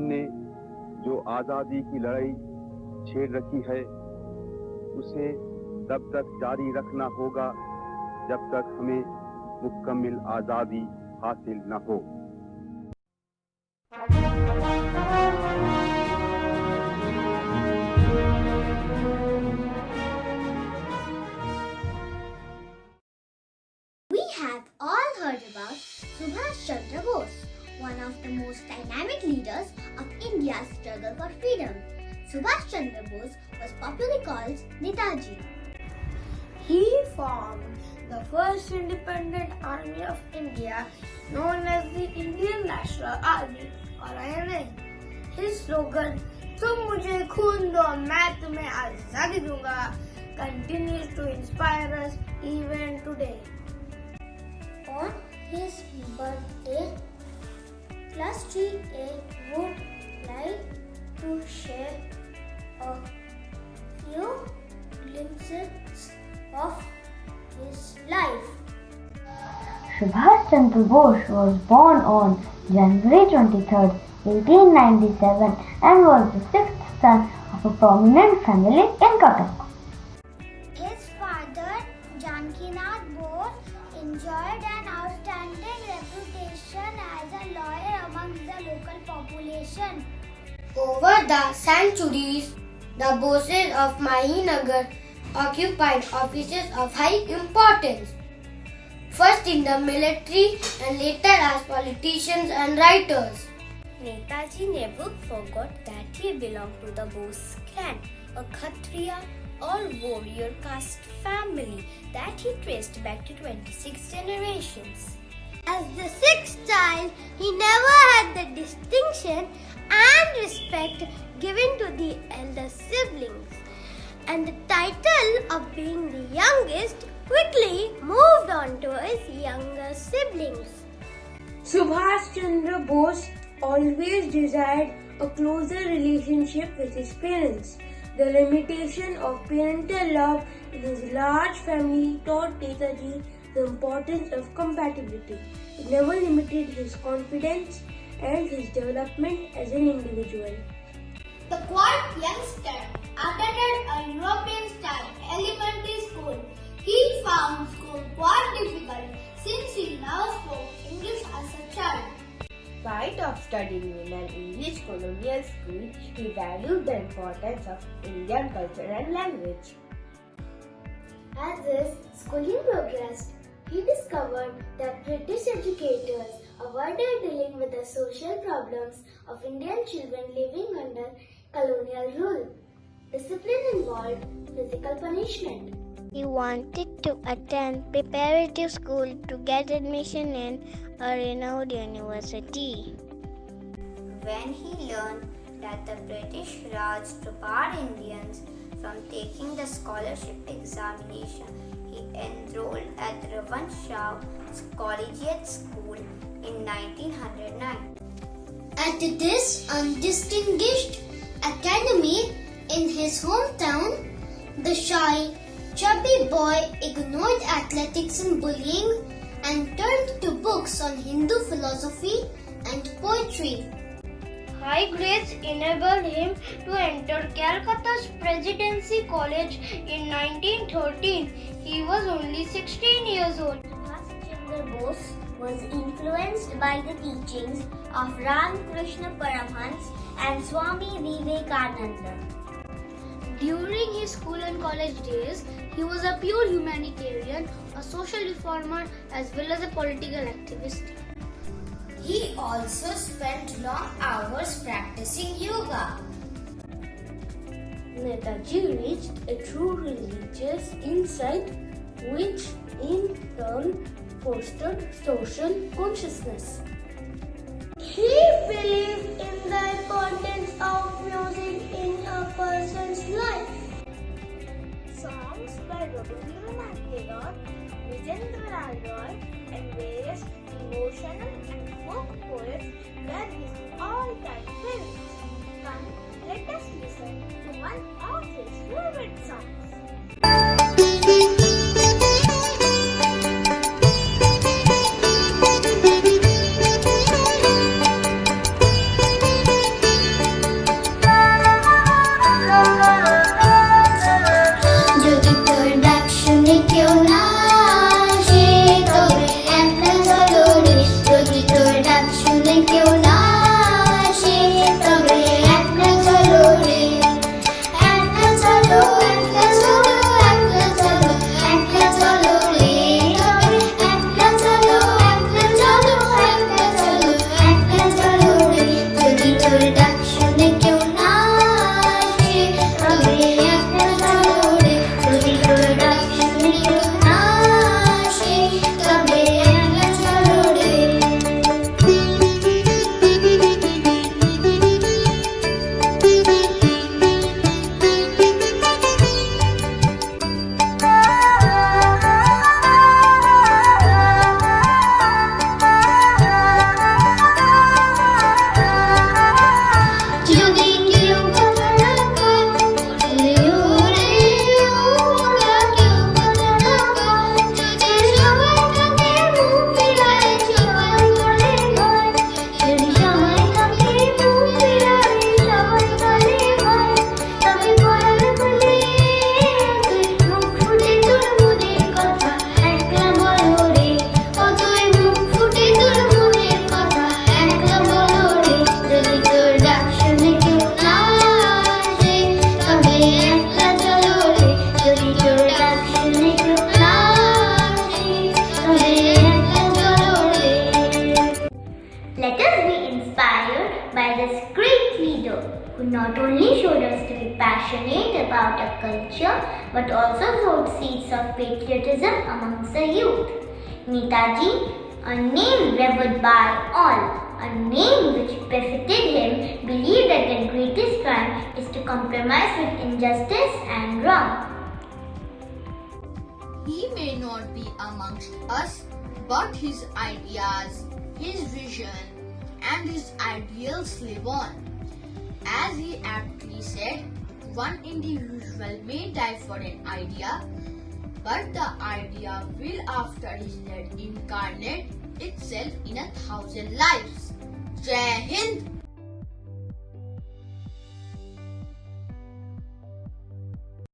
हमने जो आज़ादी की लड़ाई छेड़ रखी है उसे तब तक जारी रखना होगा जब तक हमें मुकम्मल आज़ादी हासिल न हो। We have all heard about Subhash Chandra Bose, one of the most dynamic leaders of India's struggle for freedom. Subhash Chandra Bose was popularly called Netaji. He formed the first independent army of India known as the Indian National Army or INA. His slogan, "तुम मुझे खून दो मैं तुम्हें आजादी दूंगा," continues to inspire us even today. On his birthday, Class 3A would like to share a few glimpses of his life. Subhash Chandra Bose was born on January 23, 1897 and was the sixth son of a prominent family in Cuttack. His father, Janakinath Bose, enjoyed an outstanding reputation as a lawyer amongst the local population. Over the centuries, the Boses of Mahinagar occupied offices of high importance, first in the military and later as politicians and writers. Netaji never forgot that he belonged to the Bose clan, a Kshatriya or warrior caste family that he traced back to 26 generations. As the sixth child, he never had the distinction and respect given to the elder siblings, and the title of being the youngest quickly moved on to his younger siblings. Subhash Chandra Bose always desired a closer relationship with his parents. The limitation of parental love in his large family taught Netaji the importance of compatibility. It never limited his confidence and his development as an individual. The quiet youngster attended a European-style elementary school. He found school quite difficult since he never spoke English as a child. In spite of studying in an English colonial school, he valued the importance of Indian culture and language. As his schooling progressed, he discovered that British educators avoided dealing with the social problems of Indian children living under colonial rule. Discipline involved physical punishment. He wanted to attend preparatory school to get admission in a renowned university. When he learned that the British Raj barred Indians from taking the scholarship examination, he enrolled at Ravan Shah Collegiate School in 1909. At this undistinguished academy in his hometown, the shy, chubby boy ignored athletics and bullying and turned to books on Hindu philosophy and poetry. High grades enabled him to enter Calcutta's Presidency College in 1913. He was only 16 years old. Subhash Chandra Bose was influenced by the teachings of Ramakrishna Paramhans and Swami Vivekananda. During his school and college days, he was a pure humanitarian, a social reformer, as well as a political activist. He also spent long hours practicing yoga. Netaji reached a true religious insight which in turn fostered social consciousness. He believed in the importance of music in a person's life. Songs by Rabindranath Tagore, Vijayendra Roy, and various emotional and folk poets were his all-time favorites. Come, let us listen to one of his favorite songs. Let us be inspired by this great leader who not only showed us to be passionate about our culture but also sowed seeds of patriotism amongst the youth. Netaji, a name revered by all, a name which befitted him, believed that the greatest crime is to compromise with injustice and wrong. He may not be amongst us, but his ideas, his vision, and his ideals live on. As he aptly said, one individual may die for an idea, but the idea will after his death incarnate itself in 1,000 lives. Jai Hind!